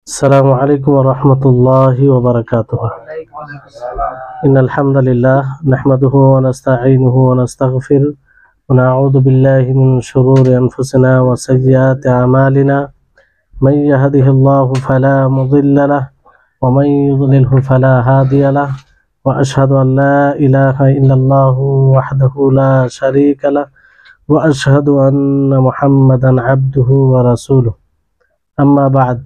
السلام عليكم ورحمة الله وبركاته. إن الحمد لله نحمده ونستعينه ونستغفره ونعوذ بالله من شرور أنفسنا وسيئات أعمالنا. من يهده الله فلا مضل له ومن يضلله فلا هادي له، وأشهد أن لا إله إلا الله وحده لا شريك له، وأشهد أن محمدا عبده ورسوله. أما بعد،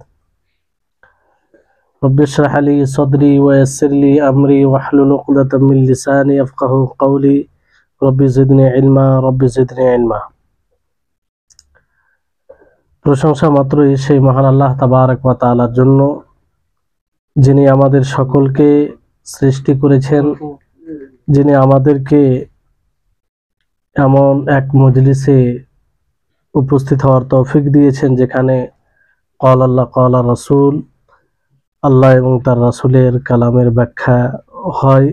رب اشرح لي صدري ويسر لي أمري واحلل عقدة من لساني يفقهوا قولي. رب زدني علما رب زدني علما। প্রশংসা মাত্রই সেই মহান আল্লাহ তাবারক ওয়া তাআলার জন্য, যিনি আমাদের সকলকে সৃষ্টি করেছেন, যিনি আমাদেরকে এমন এক মজলিসে উপস্থিত হওয়ার তৌফিক দিয়েছেন যেখানে ক্বাল আল্লাহ ক্বাল রাসূল, আল্লাহ এবং তার রাসূলের কালামের ব্যাখ্যা হয়,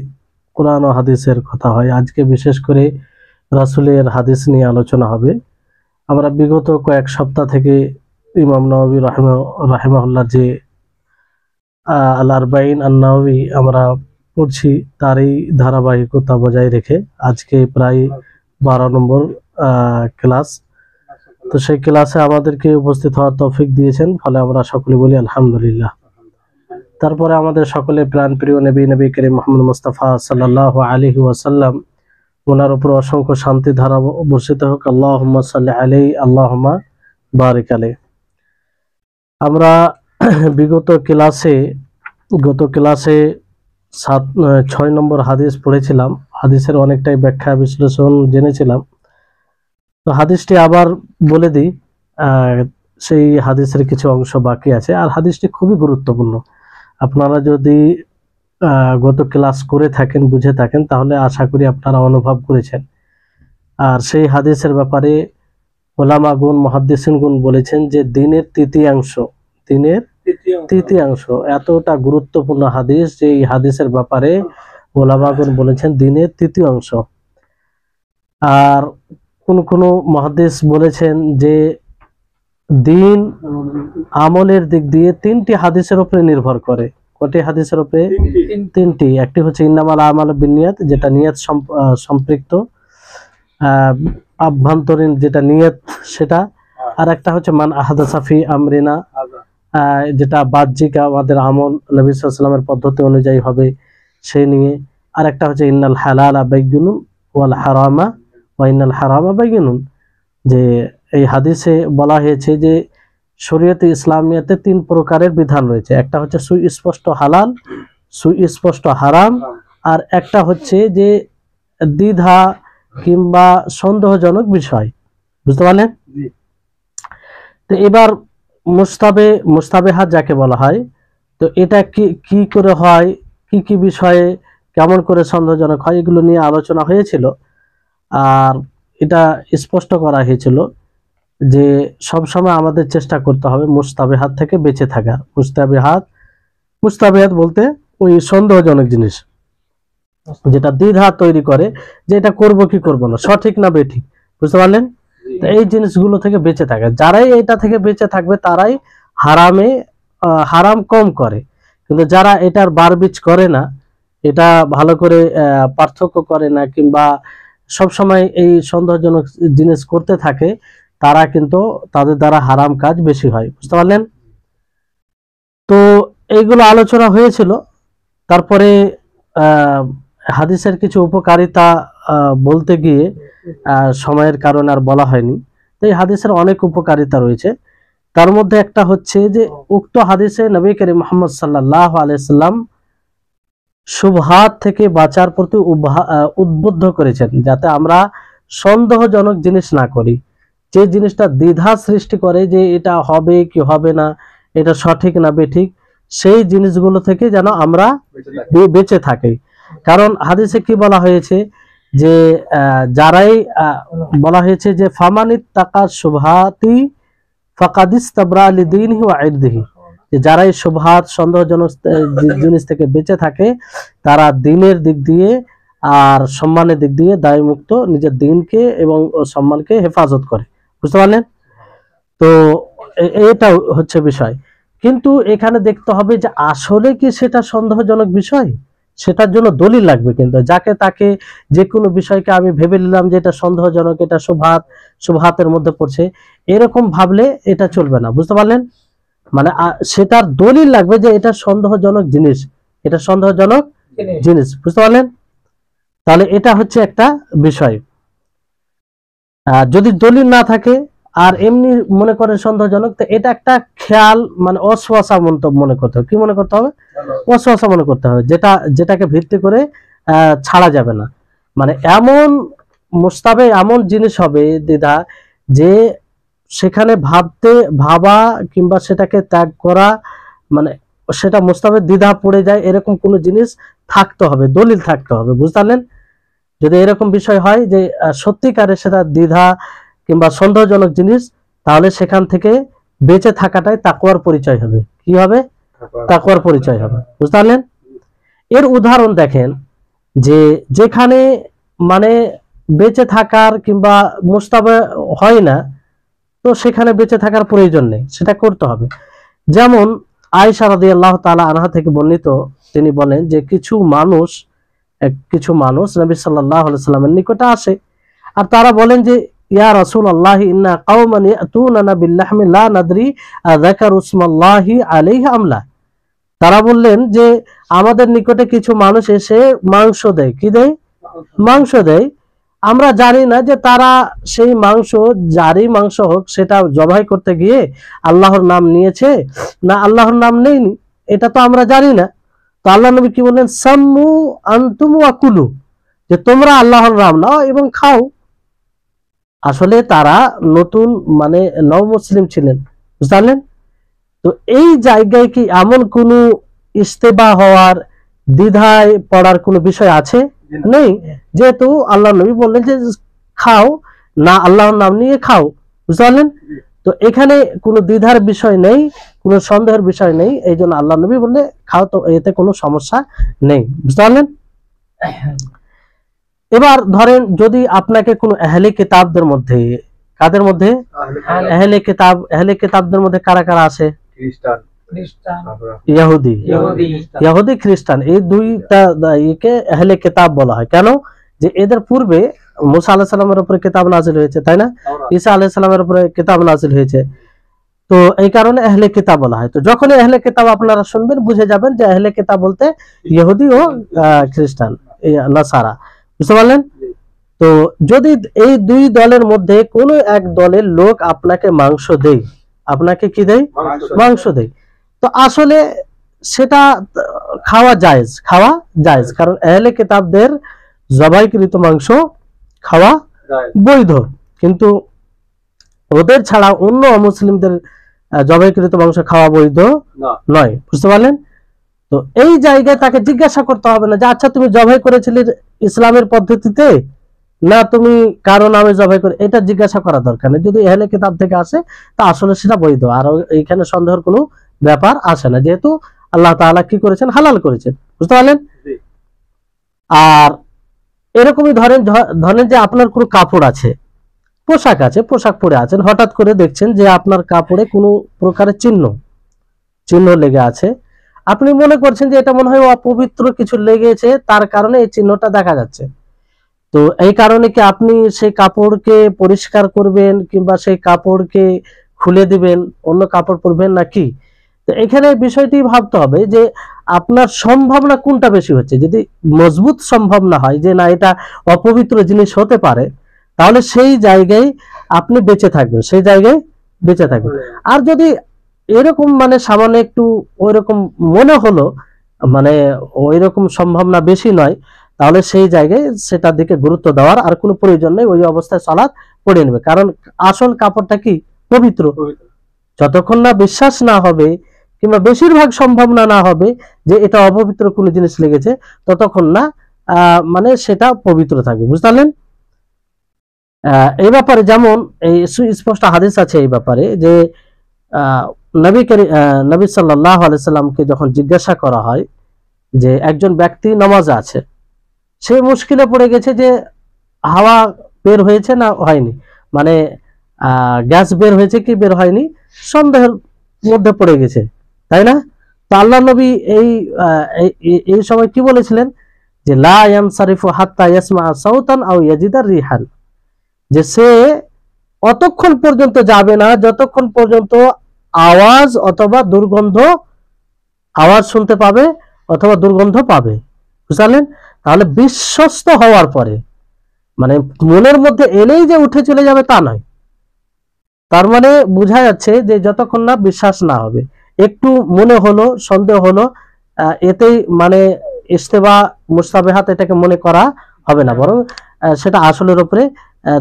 কোরআন ও হাদিসের কথা হয়। আজকে বিশেষ করে রাসূলের হাদিস নিয়ে আলোচনা হবে। আমরা বিগত কয়েক সপ্তাহ থেকে ইমাম নওয়াবী রাহিমাহুল্লাহ যে আল আরবাঈন আন-নওয়াবী আমরা পড়ছি, তারই ধারাবাহিকতা বজায় রেখে আজকে প্রায় 12 নম্বর ক্লাস। তো সেই ক্লাসে আমাদেরকে উপস্থিত হওয়ার তৌফিক দিয়েছেন, ফলে আমরা সকলে বলি আলহামদুলিল্লাহ। তারপরে আমাদের সকলের প্রাণ প্রিয় নবী করিম মুহাম্মদ মুস্তাফা সাল্লাল্লাহু আলাইহি ওয়াসাল্লাম, ওনার উপর অসংখ্য শান্তি ধারা বর্ষিত হোক। আল্লাহুম্মা সাল্লি আলাইহি আল্লাহুম্মা বারিক আলাইহি। আমরা গত ক্লাসে 6 নম্বর হাদিস পড়েছিলাম। হাদিসের অনেকটাই ব্যাখ্যা বিশ্লেষণ জেনেছিলাম। তো হাদিসটি আবার বলে দিই, সেই হাদিসের কিছু অংশ বাকি আছে। আর হাদিসটি খুবই গুরুত্বপূর্ণ। আপনারা যদি গত ক্লাস করে থাকেন, বুঝে থাকেন, তাহলে আশা করি আপনারা অনুভব করেছেন। আর সেই হাদিসের ব্যাপারে ওলামাগুন মুহাদ্দিসিনগুন বলেছেন যে দিনের তৃতীয়াংশ এতটা গুরুত্বপূর্ণ হাদিস যে এই হাদিসের ব্যাপারে ওলামাগুন বলেছেন দিনের তৃতীয় অংশ। আর কোন মুহাদ্দিস বলেছেন যে দিন আমলের দিক দিয়ে 3টি হাদিসের উপরে নির্ভর করে। কয়টি হাদিসের উপরে? 3টি। একটি হচ্ছে ইন্নামাল আমালু বিন্নিয়াত, যেটা নিয়ত সম্পৃক্ত, আভ্যন্তরীণ যেটা নিয়ত সেটা। আর একটা হচ্ছে মান আহাদাসা ফি আমরিনা, যেটা বাহ্যিক আমাদের আমল নবী সাল্লাল্লাহু আলাইহি ওয়াসাল্লামের পদ্ধতি অনুযায়ী হবে সেই নিয়ে। আর একটা হচ্ছে ইন্নাল হালালা বাইয়িনুন ওয়াল হারামা ওয়া ইন্নাল হারামা বাইয়িনুন, যে এই হাদিসে বলা হয়েছে যে শরীয়তে ইসলামিয়াতে 3 প্রকারের বিধান রয়েছে। একটা হচ্ছে সুস্পষ্ট হালাল, সুস্পষ্ট হারাম, আর একটা হচ্ছে যে দ্বিধা কিংবা সন্দেহজনক বিষয়। বুঝতে পারলেন? তো এবার মুস্তাবেহাত যাকে বলা হয়, তো এটা কি করে হয়, কি বিষয়ে কেমন করে সন্দেহজনক হয়, এগুলো নিয়ে আলোচনা হয়েছিল। আর এটা স্পষ্ট করা হয়েছিল যে সবসময় আমাদের চেষ্টা করতে হবে মুস্তাবেহাত থেকে বেঁচে থাকা। মুস্তাবেহাত বলতে ওই সন্দেহজনক জিনিস, যেটা দ্বিধা তৈরি করে যে এটা করব কি করব না, সঠিক না বেঠিক। বুঝতে পারলেন? তো এই জিনিসগুলো থেকে বেঁচে থাকা, যারাই এটা থেকে বেঁচে থাকবে তারাই হারাম কম করে। কিন্তু যারা এটার বারবিচ করে না, এটা ভালো করে পার্থক্য করে না, কিংবা সবসময় এই সন্দেহজনক জিনিস করতে থাকে, তারা কিন্তু তাদের দ্বারা হারাম কাজ বেশি হয়। বুঝতে পারলেন? তো এইগুলো আলোচনা হয়েছিল। তারপরে হাদিসের কিছু উপকারিতা বলতে গিয়ে সময়ের কারণে আর বলা হয়নি। তো এই হাদিসের অনেক উপকারিতা রয়েছে। তার মধ্যে একটা হচ্ছে যে উক্ত হাদিসে নবী করিম মুহাম্মদ সাল্লাল্লাহু আলাইহি সাল্লাম শুবহাত থেকে বাঁচার প্রতি উদ্বুদ্ধ করেছেন, যাতে আমরা সন্দেহজনক জিনিস না করি। যে জিনিসটা দ্বিধা সৃষ্টি করে যে এটা হবে কি হবে না, এটা সঠিক না বেঠিক, সেই জিনিসগুলো থেকে যেন আমরা বেঁচে থাকি। কারণ হাদিসে কি বলা হয়েছে যে যারাই বলা হয়েছে যে ফামানিত তাকা শুবহাতি ফাকাদিস্তাবরা লিদীনিহি ওয়া ইরদিহি, যে যারাই শুবহাত সন্দেহজনক জিনিস থেকে বেঁচে থাকে, তারা দিনের দিক দিয়ে আর সম্মানের দিক দিয়ে দায়মুক্ত, নিজের দিনকে এবং সম্মানকে হেফাজত করে। বুঝতে পারলেন? তো এটা হচ্ছে বিষয়। কিন্তু এখানে দেখতে হবে যে আসলে কি সেটা সন্দেহজনক বিষয়, সেটার জন্য দলিল লাগবে। কিন্তু যাকে তাকে যে কোনো বিষয়কে আমি ভেবে নিলাম যে এটা সন্দেহজনক, এটা শুবহাতের মধ্যে পড়ছে, এরকম ভাবলে এটা চলবে না, বুঝতে পারলেন? মানে সেটার দলিল লাগবে যে এটা সন্দেহজনক জিনিস, এটা সন্দেহজনক জিনিস, বুঝতে পারলেন? তাহলে এটা হচ্ছে একটা বিষয়। যদি দলিল না থাকে আর এমনি মনে করেন সন্দেহজনক, তো এটা একটা খেয়াল, মানে অশ্বাসা মনে করতে হবে। কি মনে করতে হবে? অশ্বাসা মনে করতে হবে, যেটাকে ভিত্তি করে ছাড়া যাবে না। মানে এমন মুস্তাবে এমন জিনিস হবে দ্বিধা, যে সেখানে ভাবা কিংবা সেটাকে ত্যাগ করা, মানে সেটা মুস্তাবে দ্বিধা পড়ে যায়, এরকম কোনো জিনিস থাকতে হবে, দলিল থাকতে হবে, বুঝতে পারলেন? যদি এরকম বিষয় হয় যে সত্যিকারে সেটা দ্বিধা কিংবা সন্দেহজনক জিনিস, তাহলে সেখান থেকে বেঁচে থাকাটাই তাকওয়ার পরিচয় হবে। কি হবে? তাকওয়ার পরিচয় হবে, বুঝতে পারলেন? এর উদাহরণ দেখেন, যে যেখানে মানে বেঁচে থাকার কিংবা মুস্তাবে হয় না, তো সেখানে বেঁচে থাকার প্রয়োজন নেই, সেটা করতে হবে। যেমন আয়েশা রাদিয়াল্লাহু তাআলা আনহা থেকে বর্ণিত, তিনি বলেন যে কিছু মানুষ নবী সাল্লাল্লাহু আলাইহি সাল্লামের নিকটে আসে, আর তারা বলেন যে ইয়া রাসূলুল্লাহ ইন্না কওমান ইয়াতুনা বিল্লাহমি লা নাদরি আযাকারু ইসমাল্লাহি আলাইহি আমলা। তারা বললেন যে আমাদের নিকটে কিছু মানুষ এসে মাংস দেয়। কি দেয়? মাংস দেয়। আমরা জানি না যে তারা সেই মাংস, যারই মাংস হোক, সেটা জবাই করতে গিয়ে আল্লাহর নাম নিয়েছে না আল্লাহর নাম নেয়নি, এটা তো আমরা জানি না। তো আল্লাহ নবী কি বললেন? সাম্মু আনতুম ওয়াকুলু, যে তোমরা আল্লাহর নাম নাও এবং খাও। আসলে তারা নতুন, মানে নও মুসলিম ছিলেন, বুঝতে পারলেন? তো এই জায়গায় কি এমন কোন ইস্তেবা হওয়ার, দ্বিধায় পড়ার কোনো বিষয় আছে? নেই। যেহেতু আল্লাহ নবী বললেন যে খাও, না আল্লাহর নাম নিয়ে খাও, বুঝতে পারলেন? তো এখানে কোনো দ্বিধার বিষয় নেই, কোনো সন্দেহের বিষয় নেই, এই জন্য আল্লাহ নবী বললে খাও, তো এতে কোনো সমস্যা নেই, বুঝতে পারলেন? এবার ধরেন যদি আপনাকে কোনো আহলে কিতাবদের মধ্যে, কাদের মধ্যে? আহলে কিতাবদের মধ্যে কারা কারা আছে? ইহুদি খ্রিস্টান, এই দুইটা একে আহলে কিতাব বলা হয়। কেন? যে এদের পূর্বে মুসা আলাইহিস সালামের উপরে কিতাব নাযিল হয়েছে, তাই না? ঈসা আলাইহিস সালামের উপরে কিতাব নাযিল হয়েছে, তো এই কারণে আহলে কিতাব বলা হয়। তো যখন আহলে কিতাব আপনারা শুনবেন, বুঝে যাবেন যে আহলে কিতাব বলতে ইহুদি ও খ্রিস্টান, নাসারা, বুঝতে পারলেন? তো যদি এই দুই দলের মধ্যে কোনো এক দলের লোক আপনাকে মাংস দেয়, আপনাকে কি দেয়? মাংস দেয়, তো আসলে সেটা খাওয়া জায়েজ, কারণ আহলে কিতাবদের জবাইকৃত মাংস খাওয়া বৈধ, কিন্তু ওদের ছাড়া অন্য অমুসলিমদের জবাইকৃত মাংস খাওয়া বৈধ নয়, বুঝতে পারলেন? তো এই জায়গায় তাকে জিজ্ঞাসা করতে হবে না যে আচ্ছা তুমি জবাই করেছিলে ইসলামের পদ্ধতিতে, না তুমি কারো নামে জবাই করে, এটা জিজ্ঞাসা করা দরকার নেই। যদি আহলে কিতাব থেকে আসে তা আসলে সেটা বৈধ, আর এইখানে সন্দেহের কোনো ব্যাপার আসে না, যেহেতু আল্লাহ তাআলা কি করেছেন? হালাল করেছেন, বুঝতে পারলেন? আর এরকমই ধরেন যে আপনার কোনো কাপড় আছে, পোশাক আছে, পোশাক পরে আছেন, হঠাৎ করে দেখছেন যে আপনার কাপড়ে কোনো প্রকারের চিহ্ন লেগে আছে। আপনি মনে করছেন যে এটা মনে হয় অপবিত্র কিছু লেগেছে, তার কারণে এই চিহ্নটা দেখা যাচ্ছে। তো এই কারণে কি আপনি সেই কাপড়কে পরিষ্কার করবেন কিংবা সেই কাপড়কে খুলে দিবেন, অন্য কাপড় পরবেন নাকি? তো এখানে বিষয়টি ভাবতে হবে যে আপনার সম্ভাবনা কোনটা বেশি হচ্ছে। যদি মজবুত সম্ভাবনা হয় যে না এটা অপবিত্র জিনিস হতে পারে, তাহলে সেই জায়গায় আপনি বেঁচে থাকবেন, আর যদি এরকম মানে সামান্য একটু ওইরকম মনে হলো, মানে ওইরকম সম্ভাবনা বেশি নয়, তাহলে সেই জায়গায় সেটার দিকে গুরুত্ব দেওয়ার আর কোনো প্রয়োজন নেই, ওই অবস্থায় সালাত পড়ে নেবে। কারণ আসল কাপড়টা কি? পবিত্র। যতক্ষণ না বিশ্বাস না হবে কিংবা বেশিরভাগ সম্ভাবনা না হবে যে এটা অপবিত্র কোনো জিনিস লেগেছে, ততক্ষণ না মানে সেটা পবিত্র থাকবে, বুঝতে পারলেন? এই ব্যাপারে যেমন এই সুস্পষ্ট হাদিস আছে এই ব্যাপারে যে নবী সাল্লাল্লাহু আলাইহি সাল্লামকে যখন জিজ্ঞাসা করা হয় যে একজন ব্যক্তি নামাজে আছে, সে মুশকিলে পড়ে গেছে যে হাওয়া বের হয়েছে না হয়নি, মানে গ্যাস বের হয়েছে কি বের হয়নি, সন্দেহের মধ্যে পড়ে গেছে, তাই না? তো আল্লাহ নবী এই সময় কি বলেছিলেন যে লা ইয়ানসারিফু হাত্তা ইয়াসমা সাউতান আও ইয়াজিদা রিহান, যে সে অতক্ষণ পর্যন্ত যাবে না যতক্ষণ পর্যন্ত আওয়াজ অথবা দুর্গন্ধ, আওয়াজ শুনতে পাবে অথবা দুর্গন্ধ পাবে। বুঝলেন? তাহলে বিশ্বস্ত হওয়ার পরে, মানে মনের মধ্যে এলেই যে উঠে চলে যাবে তা নয়। তার মানে বোঝা যাচ্ছে যে যতক্ষণ না বিশ্বাস না হবে, একটু মনে হলো, সন্দেহ হলো, এতেই মানে ইস্তেবা মুস্তাবেহাত এটাকে মনে করা হবে না, বরং সেটা আসলের উপরে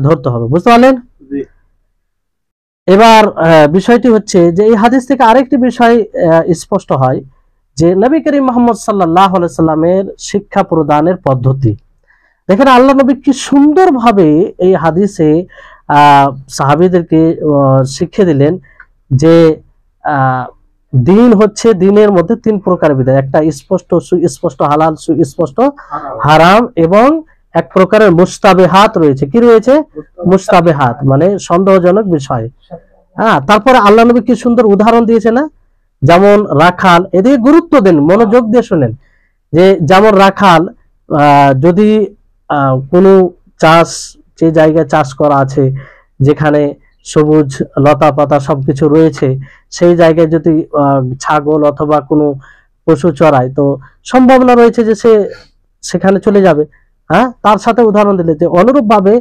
ধরতে হবে। বুঝতে পারলেন? এবার বিষয়টি হচ্ছে যে এই হাদিস থেকে আরেকটি বিষয় স্পষ্ট হয় যে নবী করিম মুহাম্মদ সাল্লাল্লাহু আলাইহি সাল্লামের শিক্ষা প্রদানের পদ্ধতি। দেখেন আল্লাহ নবী কি সুন্দরভাবে এই হাদিসে সাহাবীদেরকে শিখিয়ে দিলেন যে দিন হচ্ছে, দিনের মধ্যে 3 প্রকার বিধান, একটা স্পষ্ট সুস্পষ্ট হালাল, সুস্পষ্ট হারাম, এবং এক প্রকারের মুস্তাবেহাত রয়েছে। কি রয়েছে? মুস্তাবেহাত মানে সন্দেহজনক বিষয়। হ্যাঁ, তারপরে আল্লাহ নবী কি সুন্দর উদাহরণ দিয়েছে না? যেমন রাখাল, এদিকে গুরুত্ব দেন, মনোযোগ দিয়ে শুনেন, যে যেমন রাখাল যদি কোনো চাষ, যে জায়গায় চাষ করা আছে যেখানে সবুজ লতা পাতা সবকিছু রয়েছে, সেই জায়গায় যদি ছাগল অথবা কোনো পশু চড়ায়, তো সম্ভাবনা রয়েছে যে সে সেখানে চলে যাবে। হ্যাঁ, তার সাথে উদাহরণ দিলে যে অনুরূপ ভাবে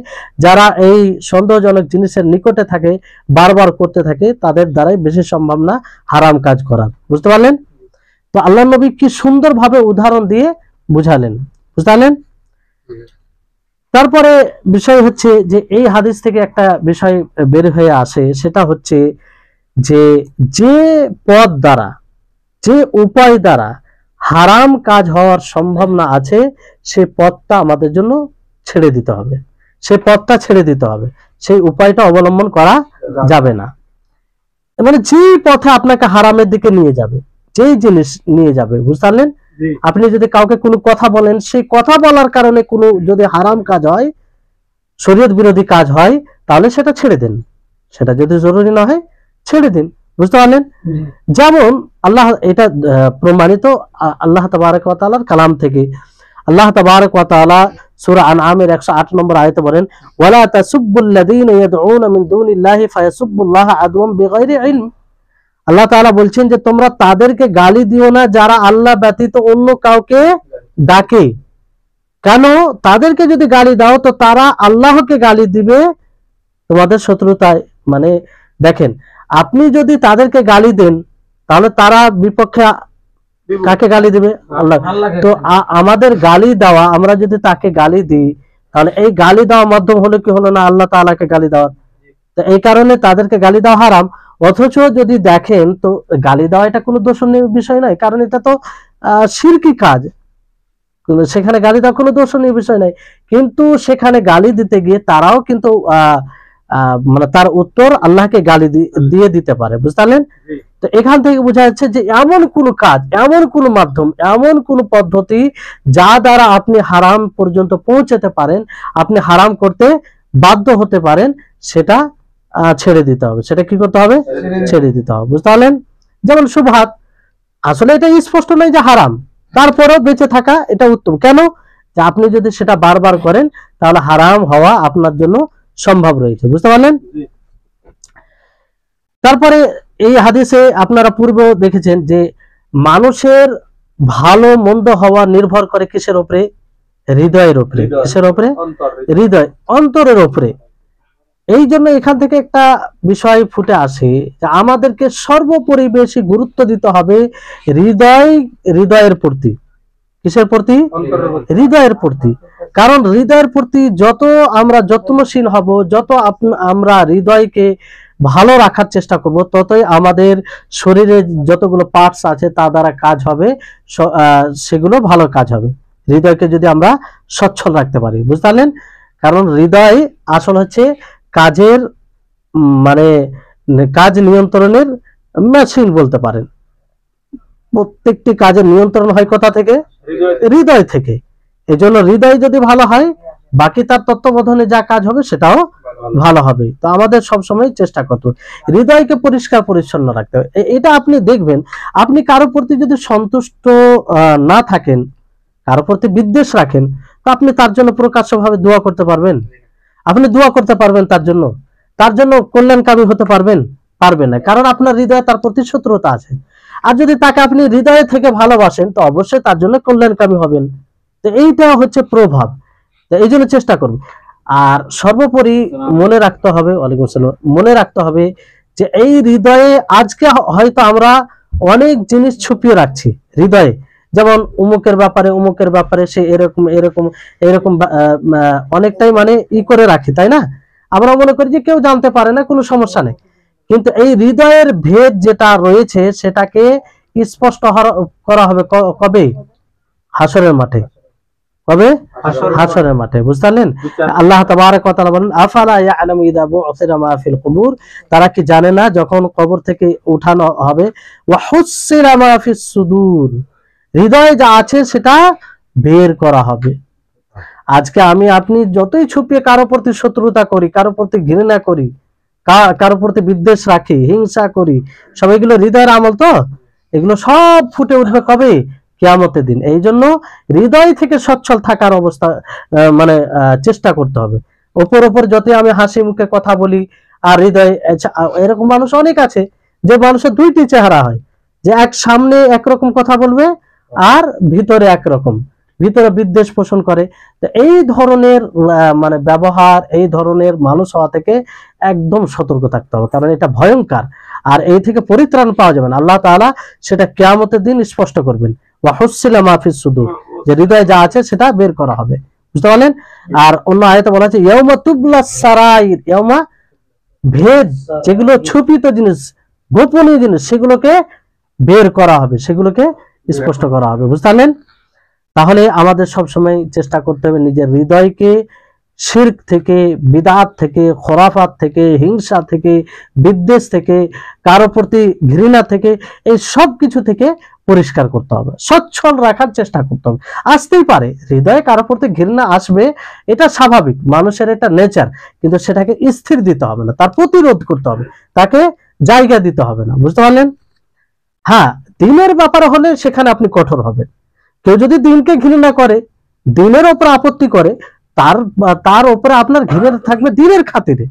যারা এই সন্দেহজনক জিনিসের নিকটে থাকে, বারবার করতে থাকে, তাদের দ্বারাই বেশি সম্ভাবনা হারাম কাজ করার। বুঝতে পারলেন? তো আল্লাহ নবী কি সুন্দরভাবে উদাহরণ দিয়ে বুঝালেন। বুঝতে পারলেন? তারপরে বিষয় হচ্ছে যে এই হাদিস থেকে একটা বিষয় বের হয়ে আসে, সেটা হচ্ছে যে যে পথ দ্বারা, যে উপায় দ্বারা হারাম কাজ হওয়ার সম্ভাবনা আছে, সে পথটা আমাদের জন্য ছেড়ে দিতে হবে, সে পথটা ছেড়ে দিতে হবে, সেই উপায়টা অবলম্বন করা যাবে না। মানে যে পথে আপনাকে হারামের দিকে নিয়ে যাবে, যেই জিনিস নিয়ে যাবে, বুঝতে পারলেন? আপনি যদি কাউকে কোনো কথা বলেন, সেই কথা বলার কারণে কোনো যদি হারাম কাজ হয়, শরীয়ত বিরোধী কাজ হয়, তাহলে সেটা ছেড়ে দিন, সেটা যদি জরুরি না হয় ছেড়ে দিন। বুঝতে পারলেন? যেমন আল্লাহ, এটা প্রমাণিত আল্লাহ তাবারক ওয়া তাআলার কালাম থেকে। আল্লাহ তাবারক ওয়া তাআলা সূরা আনআমের 108 নম্বর আয়াতে বলেন, ওয়ালা তাসুব্বুল্লাযীনা ইয়াদউনা মিন দুনিল্লাহি ফায়াসুব্বুল্লাহা আদওয়াম বিগাইরি ইলম। আল্লাহ তাআলা বলছেন যে তোমরা তাদেরকে গালি দিও না যারা আল্লাহ ব্যতীত অন্য কাউকে ডাকে। কেন? তাদেরকে যদি গালি দাও তো তারা আল্লাহকে গালি দিবে তোমাদের শত্রুতায়। মানে দেখেন, আপনি যদি তাদেরকে গালি দেন, তাহলে তারা বিপক্ষে কাকে গালি দিবে? আল্লাহ। তো আমাদের গালি দেওয়া, আমরা যদি তাকে গালি দিই, তাহলে এই গালি দেওয়ার মাধ্যম হলো কি হলো না? আল্লাহ তাআলাকে গালি দেওয়া। তো এই কারণে তাদেরকে গালি দেওয়া হারাম। অথচ যদি দেখেন, তো গালি দেওয়া এটা কোনো দোষণীয় বিষয় নয়, কারণ এটা তো শিরকি কাজ, সেখানে গালি দেওয়া কোনো দোষণীয় বিষয় নাই। কিন্তু সেখানে গালি দিতে গিয়ে তারাও কিন্তু মানে তার উত্তর আল্লাহকে গালি দিয়ে দিতে পারে। বুঝতে পারলেন? তো এখান থেকে বোঝা যাচ্ছে যে এমন কোন কাজ, এমন কোন মাধ্যম, এমন কোন পদ্ধতি যা দ্বারা আপনি হারাম পর্যন্ত পৌঁছাতে পারেন, আপনি হারাম করতে বাধ্য হতে পারেন, সেটা ছেড়ে দিতে হবে। সেটা কি করতে হবে? ছেড়ে দিতে হবে। বুঝতে পারলেন? যেমন শুবহাত, আসলে এটা স্পষ্ট নয় যে হারাম, তারপরেও বেঁচে থাকা এটা উত্তম। কেন? যে আপনি যদি সেটা বারবার করেন, তাহলে হারাম হওয়া আপনার জন্য সম্ভব রয়েছে। বুঝতে পারলেন? তারপরে এই হাদিসে আপনারা পূর্বেও দেখেছেন যে মানুষের ভালো মন্দ হওয়া নির্ভর করে কিসের উপরে? হৃদয়ের উপরে। কিসের উপরে? হৃদয়, অন্তরের উপরে। এই জন্য এখান থেকে একটা বিষয় ফুটে আসে যে আমাদেরকে সর্বোপরি বেশি গুরুত্ব দিতে হবে হৃদয়ের প্রতি। কিসের প্রতি? হৃদয়ের প্রতি। কারণ হৃদয়ের প্রতি যত আমরা যত্নশীল হব, যত আমরা হৃদয়কে ভালো রাখার চেষ্টা করব, ততই আমাদের শরীরে যতগুলো পার্টস আছে তা দ্বারা কাজ হবে, সেগুলো ভালো কাজ হবে। হৃদয়কে যদি আমরা সচ্ছল রাখতে পারি। বুঝতে পারলেন? কারণ হৃদয় আসল হচ্ছে কাজের, মানে কাজ নিয়ন্ত্রণের মেশিন বলতে পারেন। প্রত্যেকটি কাজের নিয়ন্ত্রণ হয় কোথা থেকে? হৃদয় থেকে। এজন্য হৃদয় যদি ভালো হয়, বাকি তার তত্ত্বাবধানে যা কাজ হবে সেটাও ভালো হবে। তো আমাদের সব সময় চেষ্টা করতে হবে হৃদয়কে পরিষ্কার পরিচ্ছন্ন রাখতে হবে। এটা আপনি দেখবেন, আপনি কারো প্রতি যদি সন্তুষ্ট না থাকেন, কারো প্রতি বিদ্বেষ রাখেন, তো আপনি তার জন্য প্রকাশ্যভাবে দোয়া করতে পারবেন? আপনি দোয়া করতে পারবেন তার জন্য কল্যাণকামী হতে পারবেন না, কারণ আপনার হৃদয়ে তার প্রতি শত্রুতা আছে। আর যদি তাকে আপনি হৃদয়ে থেকে ভালোবাসেন, তো অবশ্যই তার জন্য কল্যাণকামী হবেন। তো এইটা হচ্ছে প্রভাব। তো এই জন্য চেষ্টা করুন। আর সর্বোপরি মনে রাখতে হবে, ওয়ালাইকুম আসসালাম, মনে রাখতে হবে যে এই হৃদয়ে আজকে হয়তো আমরা অনেক জিনিস ছুপিয়ে রাখছি হৃদয়ে, যেমন অমুকের ব্যাপারে সে এরকম এরকম এরকম অনেকটাই মানে করে রাখি, তাই না? আমরা মনে করি যে কেউ জানতে পারে না, কোনো সমস্যা নেই। কিন্তু এই হৃদয়ের ভেদ যেটা রয়েছে সেটাকে স্পষ্ট করা হবে কবে? হাসরের মাঠে। কবে? হাসরের মাঠে, বুঝতে পারলেন? আল্লাহ তাবারক ওয়া তাআলা বলেন, আফালা ইয়ালামু ইযা বু'থিরা মা ফিল কুবুর, তারা কি জানে না যখন কবর থেকে উঠানো হবে, ওয়া হুসসিরা মা ফিস সুদূর, হৃদয়ে যা আছে সেটা বের করা হবে। আজকে আমি আপনি যতই ছুপিয়ে কারো প্রতি শত্রুতা করি, কারো প্রতি ঘৃণা করি, কারো প্রতি বিদ্বেষ রাখি, হিংসা করি, সব এগুলো হৃদয়ের আমল। তো এগুলো সব ফুটে উঠবে কবে? কিয়ামতের দিন। এই জন্য হৃদয় থেকে সচ্ছল থাকার অবস্থা মানে চেষ্টা করতে হবে। ওপর যতই আমি হাসি মুখে কথা বলি, আর হৃদয়, এরকম মানুষ অনেক আছে যে মানুষের দুইটি চেহারা হয়, যে এক সামনে একরকম কথা বলবে আর ভিতরে একরকম, ভিতরে বিদ্বেষ পোষণ করে। তো এই ধরনের মানে ব্যবহার, এই ধরনের মানুষ হওয়া থেকে একদম সতর্ক থাকতে হবে, কারণ এটা ভয়ঙ্কর। আর এই থেকে পরিত্রাণ পাওয়া যাবে না, আল্লাহ তাআলা সেটা কিয়ামতের দিন স্পষ্ট করবেন, ওয়া হুসসিলা মা ফিস সুদূর, যে হৃদয়ে যা আছে সেটা বের করা হবে, বুঝতে পারলেন? আর অন্য আয়াতে বলা আছে ইয়াউমা তুবলাস সারাইর, ইয়াউমা, ভেদ, যেগুলো ছুপিত জিনিস, গোপনীয় জিনিস, সেগুলোকে বের করা হবে, সেগুলোকে স্পষ্ট করা হবে, বুঝতে পারলেন? তাহলে আমাদের সব সময় চেষ্টা করতে হবে নিজের হৃদয়কে শিরক থেকে, বিদআত থেকে, খোরাফাত থেকে, হিংসা থেকে, বিদ্বেষ থেকে, কারো প্রতি ঘৃণা থেকে, এই সব কিছু থেকে পরিষ্কার করতে হবে, সচ্ছল রাখার চেষ্টা করতে হবে। আসতেই পারে হৃদয়ে কারো প্রতি ঘৃণা আসবে, এটা স্বাভাবিক, মানুষের এটা নেচার, কিন্তু সেটাকে স্থির দিতে হবে না, তার প্রতিরোধ করতে হবে, তাকে জায়গা দিতে হবে না, বুঝতে পারলেন? হ্যাঁ, দিনের ব্যাপারে হলে সেখানে আপনি কঠোর হবেন। কেউ যদি দিনকে ঘৃণা করে, দিনের ওপর আপত্তি করে, তার উপরে আপনার ঘৃণা থাকবে দিনের খাতিরে।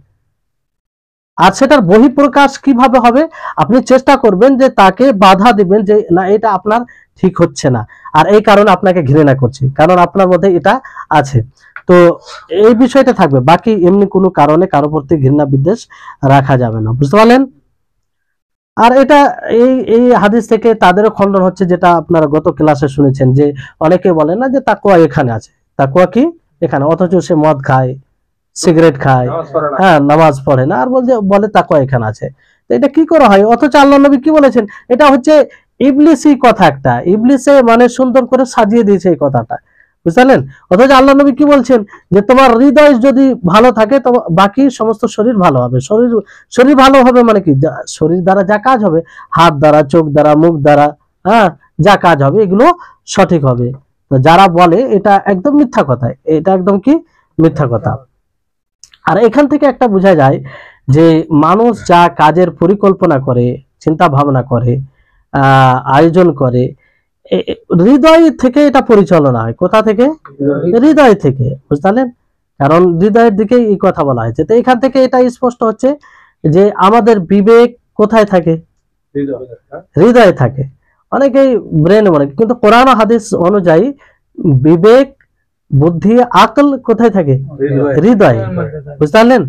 আর সেটার বহিঃপ্রকাশ কিভাবে হবে? আপনি চেষ্টা করবেন যে তাকে বাধা দিবেন যে না, এটা আপনার ঠিক হচ্ছে না, আর এই কারণে আপনাকে ঘৃণা করছি, কারণ আপনার মধ্যে এটা আছে। তো এই বিষয়টা থাকবে, বাকি এমনি কোনো কারণে কারো প্রতি ঘৃণা বিদ্বেষ রাখা যাবে না, বুঝতে পারলেন? আর এটা এই হাদিস থেকে তাদেরও খণ্ডন হচ্ছে, যেটা আপনারা গত ক্লাসে শুনেছেন, যে অনেকে বলে না যে তাকওয়া এখানে আছে, তাকওয়া কি এখানে, অথচ সে মদ খায়, সিগারেট খায়, হ্যাঁ, নামাজ পড়ে না, আর বলে তাকওয়া এখানে আছে। তো এটা কি করা হয়? অথচ আল্লাহ নবী কি বলেছেন? এটা হচ্ছে ইবলিসি কথা, একটা ইবলিসে মানে সুন্দর করে সাজিয়ে দিয়েছে এই কথাটা, বুঝলেন? অথচ আল্লাহ নবী কি বলছেন? যে তোমার হৃদয় যদি ভালো থাকে তো বাকি সমস্ত শরীর ভালো হবে। শরীর ভালো হবে মানে কি? শরীর দ্বারা যা কাজ হবে, হাত দ্বারা, চোখ দ্বারা, মুখ দ্বারা, হ্যাঁ, যা কাজ হবে এগুলো সঠিক হবে। তো যারা বলে এটা একদম মিথ্যা কথা, এটা একদম কি মিথ্যা কথা। আর এখান থেকে একটা বোঝা যায় যে মানুষ যা কাজের পরিকল্পনা করে, চিন্তা ভাবনা করে, আয়োজন করে, হৃদয় থেকে এটা পরিচালনা হয়। কোথা থেকে? হৃদয় থেকে, বুঝলেন? কারণ হৃদয়ের দিকে এই কথা বলা হয়েছে। তো এখান থেকে এটা স্পষ্ট হচ্ছে যে আমাদের বিবেক কোথায় থাকে? হৃদয়ে থাকে। অনেকেই ব্রেন বলে, কিন্তু কোরআন হাদিস অনুযায়ী বিবেক, বুদ্ধি, আকল কোথায় থাকে? হৃদয়ে, বুঝলেন?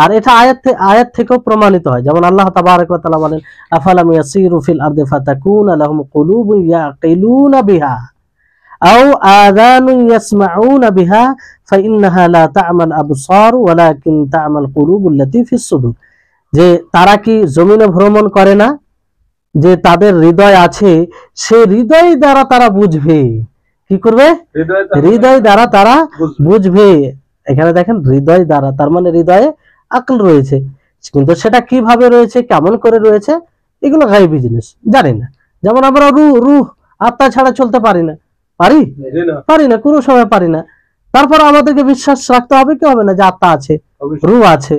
আর এটা আয়াত থেকেও প্রমাণিত হয়, যেমন আল্লাহ তাবারক ওয়া তাআলা বলেন, আফালাম ইয়াসিরু ফিল আরদি ফাতাকুনা লাহুম কুলুবুন ইয়াকিলুনা বিহা আও আযানুন ইয়াসমাউনা বিহা ফাইন্নাহা লা তা'মাল আবসার ওয়ালাকিন তা'মাল কুলুবুল লাতী ফিস সুদূর। যে তারা কি জমিনে ভ্রমণ করে না, যে তাদের হৃদয় আছে, সে হৃদয় দ্বারা তারা বুঝবে। কি করবে? হৃদয় দ্বারা তারা বুঝবে। এখানে দেখেন, হৃদয় দ্বারা, তার মানে হৃদয়ে আকল রয়েছে, কিন্তু সেটা কিভাবে রয়েছে, কেমন করে রয়েছে, এগুলো গায়বী জিনিস, জানি না। যেমন আমরা রূহ, আত্মা ছাড়া চলতে পারি না, পারি না, কোনো সময় পারি না। তারপর আমাদেরকে বিশ্বাস রাখতে হবে কি হবে না যে আত্মা আছে, রূহ আছে।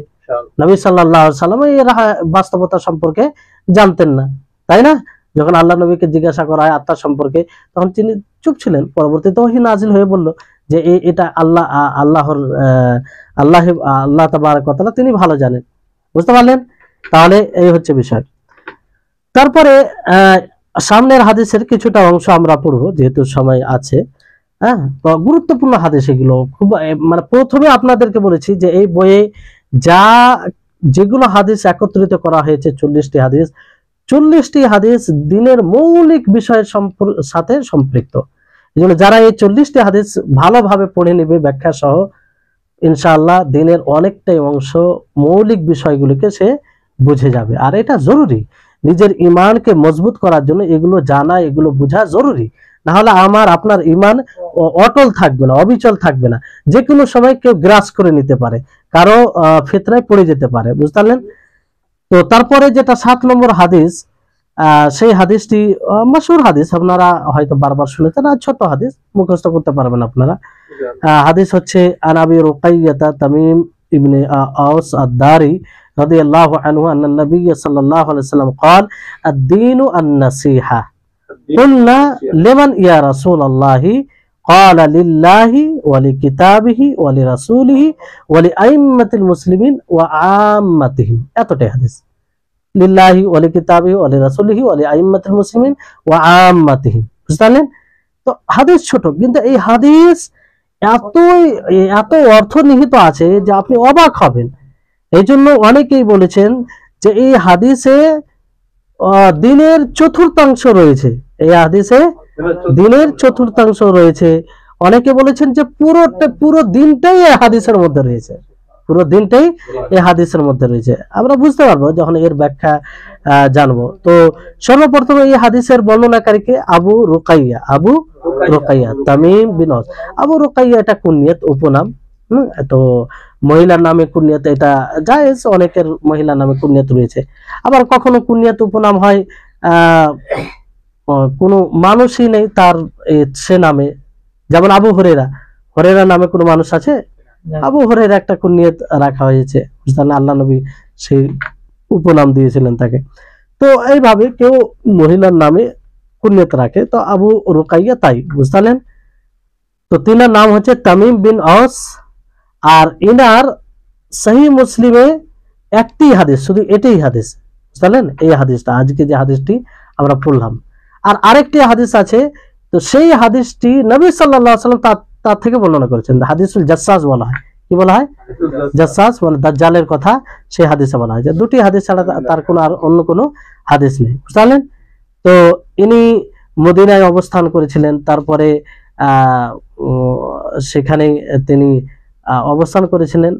নবী সাল্লাল্লাহু আলাইহি সাল্লাম এর বাস্তবতা সম্পর্কে জানতেন না, তাই না? যখন আল্লাহ নবীকে জিজ্ঞাসা করা হয় আত্মা সম্পর্কে, তখন তিনি চুপ ছিলেন। পরবর্তীতে ওহী নাজিল হয়ে বলল যে এটা আল্লাহর আল্লাহ তাবারক ওয়া তাআলা তিনি ভালো জানেন। বুঝতে পারলেন? তাহলে এই হচ্ছে বিষয়। তারপরে সামনের হাদিসের কিছুটা অংশ আমরা পড়বো, যেহেতু সময় আছে। হ্যাঁ, তো গুরুত্বপূর্ণ হাদিস এগুলো খুব, মানে প্রথমে আপনাদেরকে বলেছি যে এই বইয়ে যেগুলো হাদিস একত্রিত করা হয়েছে 40টি হাদিস, 40টি হাদিস দিনের মৌলিক বিষয়ের সাথে সম্পৃক্ত। এই জন্য যারা এই 40টি হাদিস ভালোভাবে পড়ে নেবে ব্যাখ্যা সহ, ইনশাআল্লাহ দিনের অনেকটাই অংশ মৌলিক বিষয়গুলোকে সে বুঝে যাবে। আর এটা জরুরি, নিজের ইমানকে মজবুত করার জন্য এগুলো জানা, এগুলো বোঝা জরুরি। না হলে আপনার ইমান অটল থাকবে না, অবিচল থাকবে না। যে কোনো সময় কেউ গ্রাস করে নিতে পারে, কারো ফিতনায় পড়ে যেতে পারে। বুঝতে পারলেন? তো তারপরে যেটা 7 নম্বর হাদিস, সেই হাদিসটি মাশহুর হাদিস, আপনারা হয়তো বারবার শুনেছেন, আর ছোট হাদিস, মুখস্থ করতে পারবেন আপনারা। হাদিস হচ্ছে আন আবি রুকাইয়াতা তামিম ইবনে আওস আদ-দারি রাদিয়াল্লাহু আনহু আন্না নবী সাল্লাল্লাহু আলাইহি ওয়াসাল্লাম قال الدين النصيحة قلنا لمن يا رسول الله قال لله ولكتابه ولرسوله ولأئمة المسلمين وعامتهم। এতটাই হাদিস, লিল্লাহি ওয়ালিকিতাবিহি ওয়ালিরাসূলিহি ওয়ালিআইম্মাতিল মুসলিমিন ওয়া আম্মাতিহিম। বুঝলেন? তো হাদিস ছোট, কিন্তু এই হাদিস এত অর্থ নিহিত আছে যে আপনি অবাক হবেন। এই জন্য অনেকেই বলেছেন যে এই হাদিসে দিনের চতুর্থাংশ রয়েছে। এই হাদিসে দিনের চতুর্থাংশ রয়েছে। অনেকে বলেছেন যে পুরো দিনটাই এই হাদিসের মধ্যে রয়েছে, পুরো দিনটাই এই হাদিসের মধ্যে রয়েছে। আমরা বুঝতে পারবো যখন এর ব্যাখ্যা জানবো। তো সর্বপ্রথমে এই হাদিসের বর্ণনাকারীকে আবু রুকাইয়া তামিম বিন আওস। আবু রুকাইয়া এটা কুনিয়াত, উপনাম। তো মহিলার নামে কুনিয়াত এটা জায়েজ, অনেকের মহিলার নামে কুনিয়াত রয়েছে। আবার কখনো কুনিয়াত উপনাম হয় কোনো মানুষই নেই তার সে নামে, যেমন আবু হুরায়রা নামে কোনো মানুষ আছে, আবু হুরায়রা একটা কুনিয়াত রাখা হয়েছে। আল্লাহ নবী সেই উপনাম দিয়েছিলেন তাকে। তো এইভাবে কেউ মহিলার নামে কুনিয়াত রাখে, তো আবু রুকাইয়া তাই। বুঝলেন? তো তিনার নাম হচ্ছে তামিম বিন আওস। আর ইনার সহিহ মুসলিমে একটি হাদিস, শুধু এটাই হাদিস। বুঝলেন? এই হাদিসটা, আজকে যে হাদিসটি আমরা পড়লাম। আর আরেকটি হাদিস আছে, তো সেই হাদিসটি নবী সাল্লাল্লাহু আলাইহি ওয়াসাল্লাম তার থেকে বর্ণনা করেছেন। হাদিসুল জাসসাস বলা হয়। কি বলা হয়? জাসসাস, মানে দাজ্জালের কথা সেই হাদিসে বলা হয়। যে দুটি হাদিস ছাড়া তার কোনো আর অন্য কোনো হাদিস নেই। বুঝলেন? তো ইনি মদিনায় অবস্থান করেছিলেন, তারপরে সেখানে তিনি অবস্থান করেছিলেন।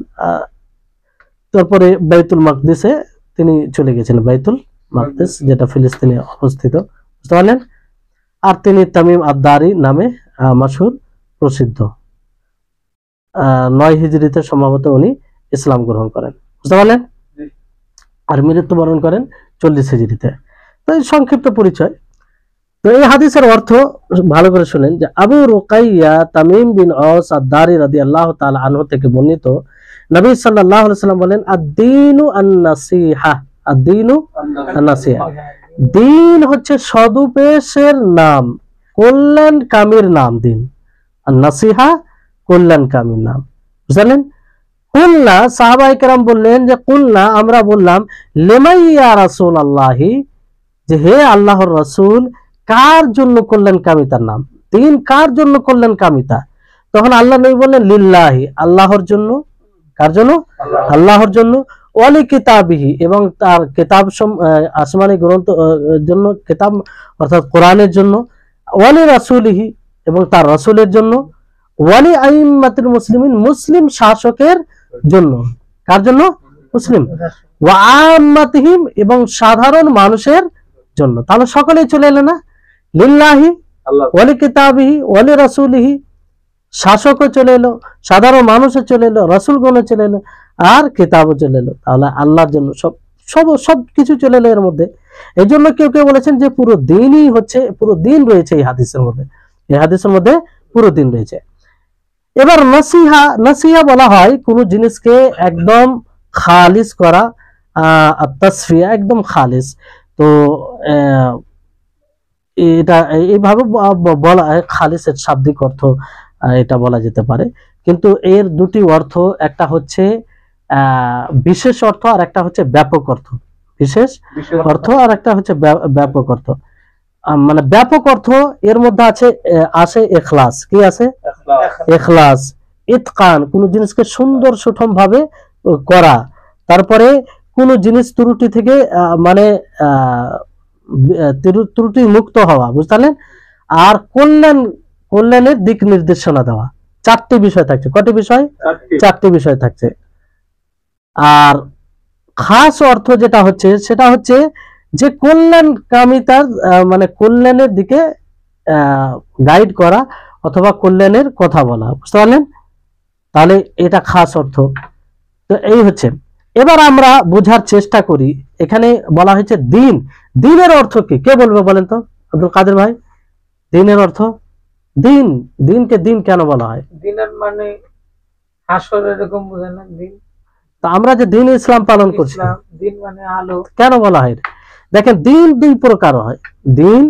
তারপরে বাইতুল মাকদিসে তিনি চলে গেছেন, বাইতুল মাকদিস যেটা ফিলিস্তিনে অবস্থিত। বুঝতে পারলেন? আর তিনি তামিম আদ-দারি নামে মাশহুর, প্রসিদ্ধ। 9 হিজরিতে সম্ভবত উনি ইসলাম গ্রহণ করেন। বুঝতে পারলেন? আর মৃত্যুবরণ করেন 40 হিজরিতে। তো এই সংক্ষিপ্ত পরিচয়। তো এই হাদিসের অর্থ ভালো করে শুনেন যে আবু রুকাইয়া তামিম বিন আওস আদ-দারি রাদিয়াল্লাহু তাআলা আনহু থেকে বর্ণিত, নবী সাল্লাল্লাহু আলাইহি ওয়াসাল্লাম বলেন আদ-দীনু আন-নাসিহা। আদ-দীনু আন-নাসিহা, দিন হচ্ছে সদুপদেশের নাম, কল্যাণকামীর নাম। দিন আন-নাসিহা, কল্যাণকামীর নাম। বুঝলেন? কুলনা, সাহাবায়ে কেরাম বললেন যে কুলনা, আমরা বললাম, লিমাইয়া রাসূলুল্লাহি, যে হে আল্লাহর রাসূল, কার জন্য কল্যাণকামিতার নাম? দিন কার জন্য কল্যাণকামিতা? তখন আল্লাহ নবী বললেন লিল্লাহি, আল্লাহর জন্য। কার জন্য? আল্লাহর জন্য। ওয়ালি কিতাবিহি, এবং তার কিতাব, আসমানি গ্রন্থ জন্য, কিতাব অর্থাৎ কোরআনের জন্য। ওয়ালি রাসূলিহি, এবং তার রাসূলের জন্য। ওয়ালি আইম্মাতিল মুসলিমিন, মুসলিম শাসকের জন্য। কার জন্য? মুসলিম। ওয়া আম্মাতিহিম, এবং সাধারণ মানুষের জন্য। তাহলে সকলেই চলে এলো না? লিল্লাহি, ওয়ালি কিতাবিহি, ওয়ালি রাসূলিহি, শাসকও চলে এলো, সাধারণ মানুষও চলে এলো, রাসূলগণও চলে এলো, আর কিতাবও চলে এলো। তাহলে আল্লাহর জন্য সব কিছু চলে এলো এর মধ্যে। এই জন্য কেউ কেউ বলেছেন যে পুরো দিনই হচ্ছে, পুরো দিন রয়েছে এই হাদিসের মধ্যে। এই হাদিসের মধ্যে পুরো দিন রয়েছে। এবার নসিহা, নসিহা বলা হয় কোন জিনিসকে একদম খালিস করা, তাসফিয়া, একদম খালিস। তো এটা এইভাবে বলা হয়, খালিসের শাব্দিক অর্থ এটা বলা যেতে পারে। কিন্তু এর দুটি অর্থ, একটা হচ্ছে বিশেষ অর্থ আর একটা হচ্ছে ব্যাপক অর্থ। বিশেষ অর্থ আর একটা হচ্ছে ব্যাপক অর্থ। মানে ব্যাপক অর্থ এর মধ্যে আসে ইখলাস। কি আছে? ইখলাস, ইতকান, কোন জিনিসকে সুন্দর সুঠম ভাবে করা। তারপরে কোন জিনিস ত্রুটি থেকে মানে ত্রুটি মুক্ত হওয়া, বুঝলেন? আর কল্যাণের দিক নির্দেশনা দেওয়া। চারটি বিষয় থাকছে। কটি বিষয়? চারটি বিষয় থাকছে। আর খাস অর্থ যেটা হচ্ছে সেটা হচ্ছে যে কল্যাণকামিতার মানে কল্যাণের দিকে গাইড করা অথবা কল্যাণের কথা বলা, বুঝতে পারলেন? তাহলে এটা খাস অর্থ। তো এই হচ্ছে। এবার আমরা বোঝার চেষ্টা করি, এখানে বলা হয়েছে দিন। দিনের অর্থ কি? কে বলবে বলেন তো, আব্দুল কাদের ভাই? দিনের অর্থ, দিন, দিনকে দিন কেন বলা হয়? দিনের মানে আসর, এরকম বোঝে না দিন? তা আমরা যে দিন ইসলাম পালন করছি, দিন মানে আলো, কেন বলা হয়? দেখেন, দিন দুই প্রকার হয়। দিন,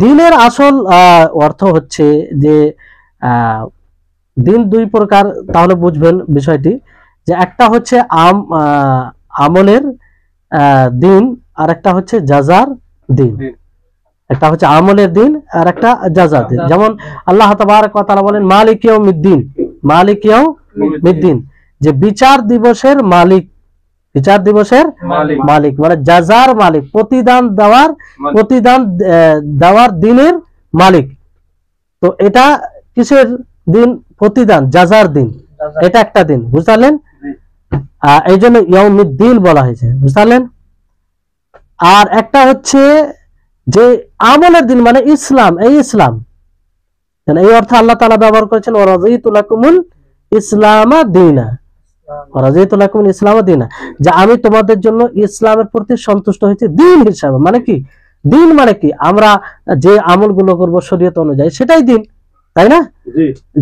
দিনের আসল অর্থ হচ্ছে যে দিন দুই প্রকার। তাহলে বুঝবেন বিষয়টি, যে একটা হচ্ছে আমলের দিন, আর একটা হচ্ছে জাযার দিন। একটা হচ্ছে আমলের দিন আর একটা জাযার দিন। যেমন আল্লাহ তাবারক ওয়া তাআলা বলেন মালিক ইয়াউমিদ্দিন, মালিক ইয়াউমিদ্দিন, যে বিচার দিবসের মালিক, বিচার দিবসের মালিক মানে জাযার মালিক, প্রতিদান দেওয়ার দিনের মালিক। তো এটা কিসের দিন? প্রতিদান, জাযার দিন। এটা একটা দিন, বুঝলেন? এই জন্য ইয়াউমিদ্দিন বলা হয়েছে, বুঝলেন? আর একটা হচ্ছে যে আমলের দিন মানে ইসলাম। এই ইসলাম, এই অর্থে আল্লাহ তাআলা ব্যবহার করেছেন ওয়ারাযীতু লাকুমুল ইসলামা দীনা, ওয়ারাযীতু লাকুমুল ইসলামা দীনা, যে আমি তোমাদের জন্য ইসলামের প্রতি সন্তুষ্ট হয়েছি দিন হিসাবে। মানে কি? দিন মানে কি? আমরা যে আমলগুলো করব শরীয়ত অনুযায়ী, সেটাই দিন, তাই না?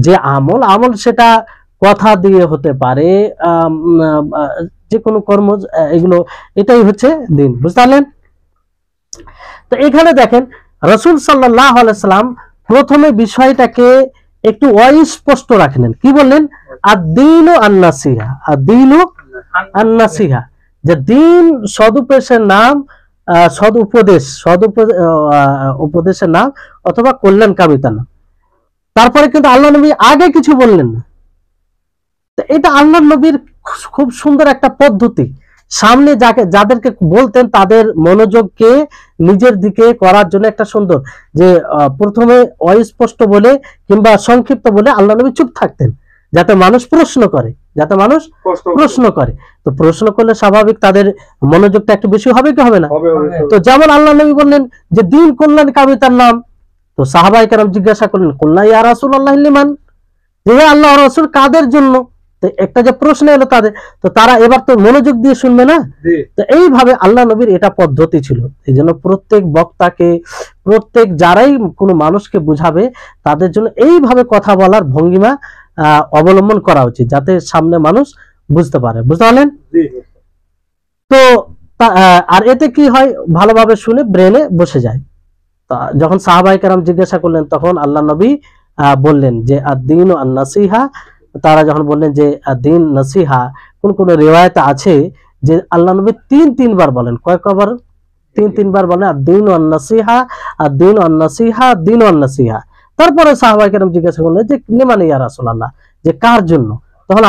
যে আমল সেটা কথা দিয়ে হতে পারে, যে কোনো কর্ম, এগুলো, এটাই হচ্ছে দিন, বুঝলেন? তো এখানে দেখেন রাসূল সাল্লাল্লাহু আলাইহি সাল্লাম প্রথমে বিষয়টাকে একটু অস্পষ্ট রাখলেন। কি বললেন? আদ-দীনু আন-নাসিহা, আদ-দীনু আন-নাসিহা, যে দিন সদুপদেশের নাম, উপদেশের নাম অথবা কল্যাণকামিতার নাম। তারপরে কিন্তু আল্লাহ নবী আগে কিছু বললেন না। তো এটা আল্লাহ নবীর খুব সুন্দর একটা পদ্ধতি। সামনে যাদেরকে বলতেন তাদের মনোযোগকে নিজের দিকে করার জন্য একটা সুন্দর, যে প্রথমে অস্পষ্ট বলে কিংবা সংক্ষিপ্ত বলে আল্লাহ নবী চুপ থাকতেন, যাতে মানুষ প্রশ্ন করে, যাতে মানুষ প্রশ্ন করে। তো প্রশ্ন করলে স্বাভাবিক তাদের মনোযোগটা একটু বেশি হবে কি হবে না? তো যেমন আল্লাহ নবী বললেন যে দিন কল্যাণকামিতার নাম। তো সাহাবায়ে কেরাম জিজ্ঞাসা করলেন কুল্লা ইয়া রাসূলুল্লাহ লিমান, যে আল্লাহর রাসূল কাদের জন্য? তো একটা যে প্রশ্ন এলো তাদের, তো তারা এবার তো মনোযোগ দিয়ে শুনবে না। তো এইভাবে আল্লাহ নবীর এটা পদ্ধতি ছিল। এই জন্য প্রত্যেক বক্তাকে, প্রত্যেক যারাই কোনো মানুষকে বুঝাবে, তাদের জন্য এইভাবে কথা বলার ভঙ্গিমা অবলম্বন করা উচিত, যাতে সামনে মানুষ বুঝতে পারে, বুঝতে পারলেন? তো আর এতে কি হয়? ভালোভাবে শুনে ব্রেনে বসে যায়। যখন সাহাবায়ে কেরাম জিজ্ঞাসা করলেন, তখন আল্লাহ নবী বললেন যে আদ-দীনু আন-নাসিহা। তারা যখন বললেন যে দিন নসিহা, কোন রিওয়ায়েতে আছে যে আল্লাহ নবী তিনবার বলেন। কয়বার? তিনবার বলেন আদ-দীনু আন-নাসিহা, আদ-দীনু আন-নাসিহা, দীনু আন-নাসিহা। তারপরে সাহাবায়ে কেরাম জিজ্ঞাসা করলেন যে লিমান ইয়া রাসূলুল্লাহ, যে কার জন্য? তখন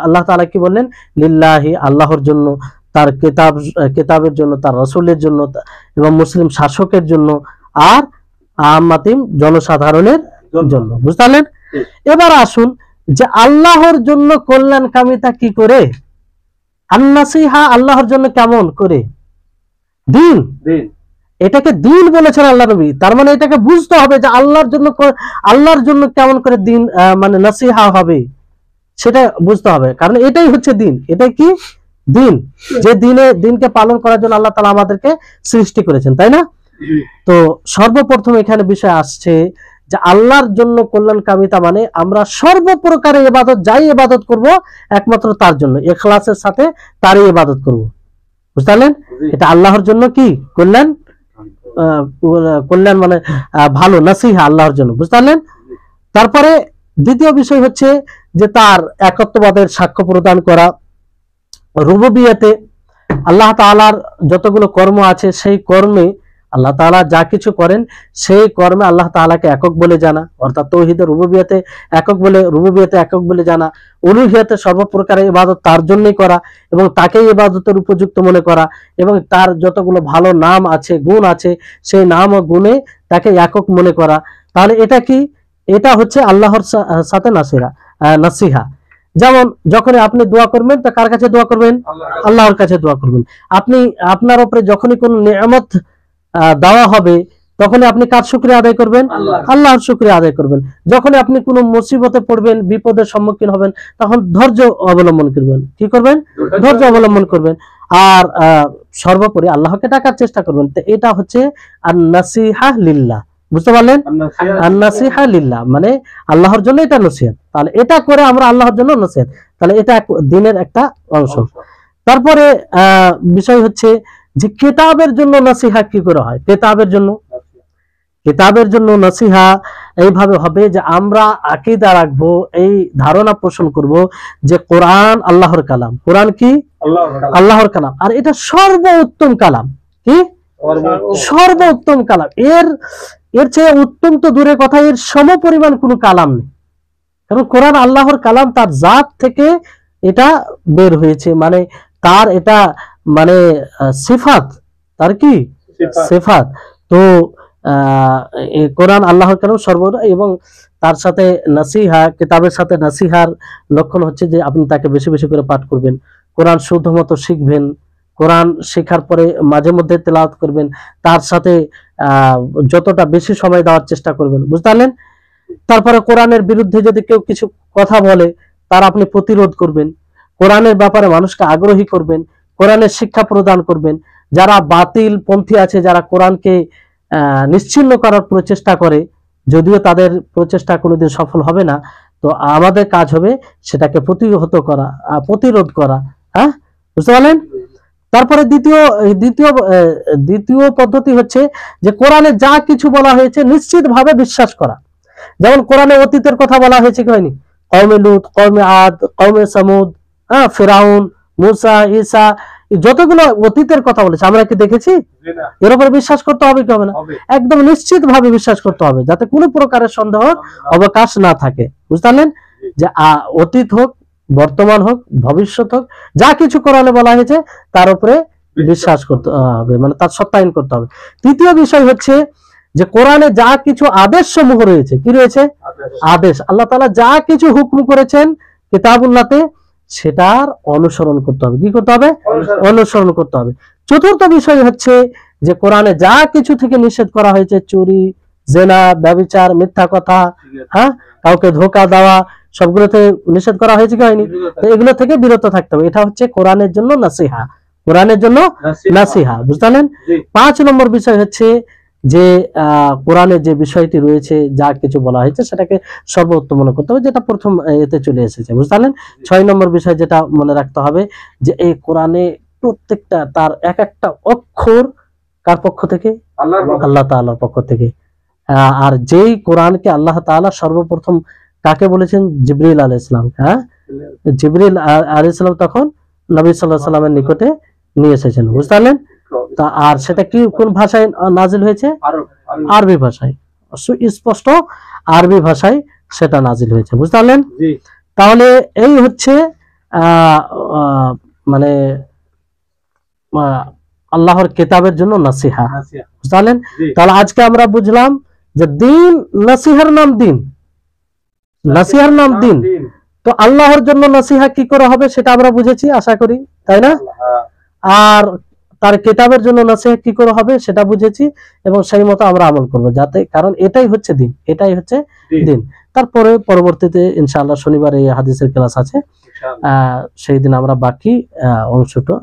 আল্লাহ তাআলা কি বললেন? লিল্লাহি, আল্লাহর জন্য, তার কিতাবের জন্য, তার রাসূলের জন্য, এবং মুসলিম শাসকের জন্য, আর আম্মাতিম, জনসাধারণের জন্য, বুঝলেন? এবার আসুন যে আল্লাহর জন্য কল্যাণকামিতা কি করে? আন-নাসিহা আল্লাহর জন্য কেমন করে? দিন, এটাকে দিন বলেছেন আল্লাহ নবী। তার মানে এটাকে বুঝতে হবে যে আল্লাহর জন্য কেমন করে দিন মানে নাসিহা হবে, সেটা বুঝতে হবে। কারণ এটাই হচ্ছে দিন। এটাই কি? দিন। যে দিনকে পালন করার জন্য আল্লাহ তাআলা আমাদেরকে সৃষ্টি করেছেন, তাই না? তো সর্বপ্রথম এখানে বিষয় আসছে যে আল্লাহর জন্য কল্যাণকামিতা মানে আমরা সর্বপ্রকারের ইবাদত, যাই ইবাদত করব একমাত্র তার জন্য, ইখলাসের সাথে তারই ইবাদত করব। বুঝতে পারলেন? এটা আল্লাহর জন্য কি কল্যাণ, কল্যাণ মানে ভালো, নাসিহা আল্লাহর জন্য। বুঝতে পারলেন? তারপরে দ্বিতীয় বিষয় হচ্ছে যে তার একত্ববাদের সাক্ষ্য প্রদান করা। রুবুবিয়াতে আল্লাহ তাআলার যতগুলো কর্ম আছে সেই কর্মে আল্লাহ তাআলা যা কিছু করেন সেই কর্মে আল্লাহ তাআলাকে একক বলে জানা, অর্থাৎ তৌহিদে রুবুবিয়াতে একক বলে, রুবুবিয়াতে একক বলে জানা। উলুহিয়াতে সর্বপ্রকারের ইবাদত তার জন্যই করা এবং তাকেই ইবাদতের উপযুক্ত মনে করা, এবং তার যতগুলো ভালো নাম আছে, গুণ আছে, সেই নাম ও গুণে তাকে একক মনে করা। তাহলে এটা কি? এটা হচ্ছে আল্লাহর সাথে নাসিহা। যেমন যখন আপনি দোয়া করবেন তা কার কাছে দোয়া করবেন? আল্লাহর কাছে দোয়া করবেন। আপনি আপনার উপরে যখনই কোন নিয়ামত দেওয়া হবে তখনই আপনি কার শুকরিয়া আদায় করবেন? আল্লাহর শুকরিয়া আদায় করবেন। যখন আপনি কোনো মুসিবতে পড়বেন, বিপদের সম্মুখীন হবেন, তখন ধৈর্য অবলম্বন করবেন। কি করবেন? ধৈর্য অবলম্বন করবেন। আর সর্বোপরি আল্লাহকে ডাকার চেষ্টা করবেন। তো এটা হচ্ছে আন-নাসিহা লিল্লাহ। বুঝতে পারলেন? আন-নাসিহা লিল্লাহ মানে আল্লাহর জন্য এটা নসিহত। তাহলে এটা করে আমরা আল্লাহর জন্য নসিহত, তাহলে এটা দিনের একটা অংশ। তারপরে বিষয় হচ্ছে যে কিতাবের জন্য নসিহা কি করে হয়? কিতাবের জন্য নসিহা এইভাবে হবে যে আমরা আকীদা রাখবো, এই ধারণা পোষণ করব যে কোরআন আল্লাহর কালাম। কোরআন কি? আল্লাহর কালাম। আর এটা সর্বোত্তম কালাম। কি? সর্বোত্তম কালাম। এর চেয়ে উত্তম তো দূরে কথা, এর সমপরিমাণ কোনো কালাম নেই। কারণ কোরআন আল্লাহর কালাম, তার জাত থেকে এটা বের হয়েছে, মানে তার এটা মানে সিফাত, তার কি সিফাত। তো কোরআন আল্লাহর কালাম এবং তার সাথে নাসিহা, কিতাবের সাথে নাসিহার লক্ষণ হচ্ছে যে আপনি তাকে বেশি বেশি করে পাঠ করবেন, কোরআন শুদ্ধমতো শিখবেন, কোরআন শেখার পরে মাঝে মধ্যে তেলাওয়াত করবেন, তার সাথে যতটা বেশি সময় দেওয়ার চেষ্টা করবেন। বুঝতে পারলেন? তারপরে কোরআনের বিরুদ্ধে যদি কেউ কিছু কথা বলে তার আপনি প্রতিরোধ করবেন, কোরআনের ব্যাপারে মানুষকে আগ্রহী করবেন, কোরআনের শিক্ষা প্রদান করবেন। যারা বাতিল পন্থী আছে, যারা কোরআনকে নিশ্চিহ্ন করার প্রচেষ্টা করে, যদিও তাদের প্রচেষ্টা কোনোদিন সফল হবে না, তো আমাদের কাজ হবে সেটাকে প্রতিরোধ করা। হ্যাঁ, বুঝতে পারলেন? তারপরে দ্বিতীয় পদ্ধতি হচ্ছে যে কোরআনে যা কিছু বলা হয়েছে নিশ্চিতভাবে বিশ্বাস করা। যেমন কোরআনে অতীতের কথা বলা হয়েছে, কি হয়নি? কওমে লূত, কওমে আদ, কওমে সামুদ, ফিরাউন, মুসা, ঈসা, যতগুলো অতীতের কথা বলেছে আমরা কি দেখেছি? এর উপরে বিশ্বাস করতে হবে কি হবে না? একদম নিশ্চিত ভাবে বিশ্বাস করতে হবে, যাতে কোনো প্রকারের সন্দেহ অবকাশ না থাকে। বুঝতে পারলেন? যে অতীত হোক, বর্তমান হোক, ভবিষ্যৎ হোক, যা কিছু কোরআনে বলা হয়েছে তার উপরে বিশ্বাস করতে হবে, মানে তার সত্যায়ন করতে হবে। তৃতীয় বিষয় হচ্ছে যে কোরআনে যা কিছু আদেশ সমূহ রয়েছে, কি রয়েছে? আদেশ। আল্লাহ তাআলা যা কিছু হুকুম করেছেন কিতাবুল্লাহতে, সেটার অনুসরণ করতে হবে। কি করতে হবে? অনুসরণ করতে হবে। চতুর্থ বিষয় হচ্ছে যে কোরআনে যা কিছু থেকে নিষেধ করা হয়েছে, চুরি, জেনা, ব্যভিচার, মিথ্যা কথা, কাউকে ধোঁকা দেওয়া, সবগুলোতে নিষেধ করা হয়েছে কি হয়নি? এগুলো থেকে বিরত থাকতে হবে। এটা হচ্ছে কোরআনের জন্য নাসিহা, কোরআনের জন্য নাসিহা। বুঝতে পারলেন? 5 নম্বর বিষয় হচ্ছে যে কোরআনে যে বিষয়টি রয়েছে, যা কিছু বলা হয়েছে সেটাকে সর্বোত্তম মনে করতে হবে, যেটা প্রথম এতে চলে এসেছে। বুঝতে পারলেন? 6 নম্বর বিষয় যেটা মনে রাখতে হবে যে এই কোরআনে প্রত্যেকটা তার এক একটা অক্ষর কার পক্ষ থেকে? আল্লাহ তাআলার পক্ষ থেকে। আর যেই কোরআনকে আল্লাহ তাআলা সর্বপ্রথম কাকে বলেছেন? জিবরিল আলাইহিস সালাম। জিবরিল আলাইহিস সালাম তখন নবী সাল্লাল্লাহু আলাইহি সাল্লামের নিকটে নিয়ে এসেছেন। বুঝতে পারলেন? তা আর সেটা কি কোন ভাষায় নাজিল হয়েছে? আরবি ভাষায়, সুস্পষ্ট আরবি ভাষায় সেটা নাজিল হয়েছে। বুঝতে পারলেন? তাহলে এই হচ্ছে মানে আল্লাহর কিতাবের জন্য নাসিহা। বুঝতে পারলেন? তাহলে আজকে আমরা বুঝলাম যে দিন, নাসিহার নাম দিন, নাসিহার নাম দিন। তো আল্লাহর জন্য নাসিহা কি করে হবে সেটা আমরা বুঝেছি আশা করি, তাই না? আর তার কিতাবের জন্য নাসিহা কি করে হবে সেটা বুঝেছি, এবং সেই মতো আমরা আমল করব, যাতে, কারণ এটাই হচ্ছে দিন, এটাই হচ্ছে দিন। তারপরে পরবর্তীতে ইনশাআল্লাহ শনিবার এই হাদিসের ক্লাস আছে, সেই দিন আমরা বাকি অংশটা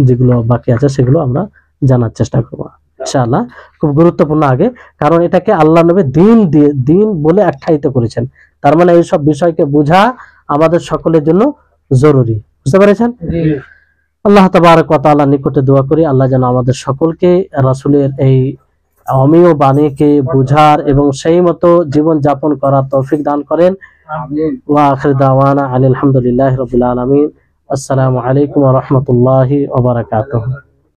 যেগুলো বাকি আছে সেগুলো আমরা জানার চেষ্টা করব। ইনশাআল্লাহ খুব গুরুত্বপূর্ণ আগে, কারণ এটাকে আল্লাহ নবী দিন বলে আখ্যায়িত করেছেন। তার মানে এইসব বিষয়কে বোঝা আমাদের সকলের জন্য জরুরি। বুঝতে পেরেছেন? জি আল্লাহ তাবারক ওয়া তাআলা নিকটে দোয়া করি আল্লাহ যেন আমাদের সকলকে রাসূলের এই অমীয় বাণীকে বোঝার এবং সেই মতো জীবন যাপন করার তৌফিক দান করেন। আমিন। ওয়া আখির দাওয়ানা আলহামদুলিল্লাহি রাব্বিল আলামিন। আসসালামু আলাইকুম ওয়া রাহমাতুল্লাহি ওয়া বারাকাতুহু।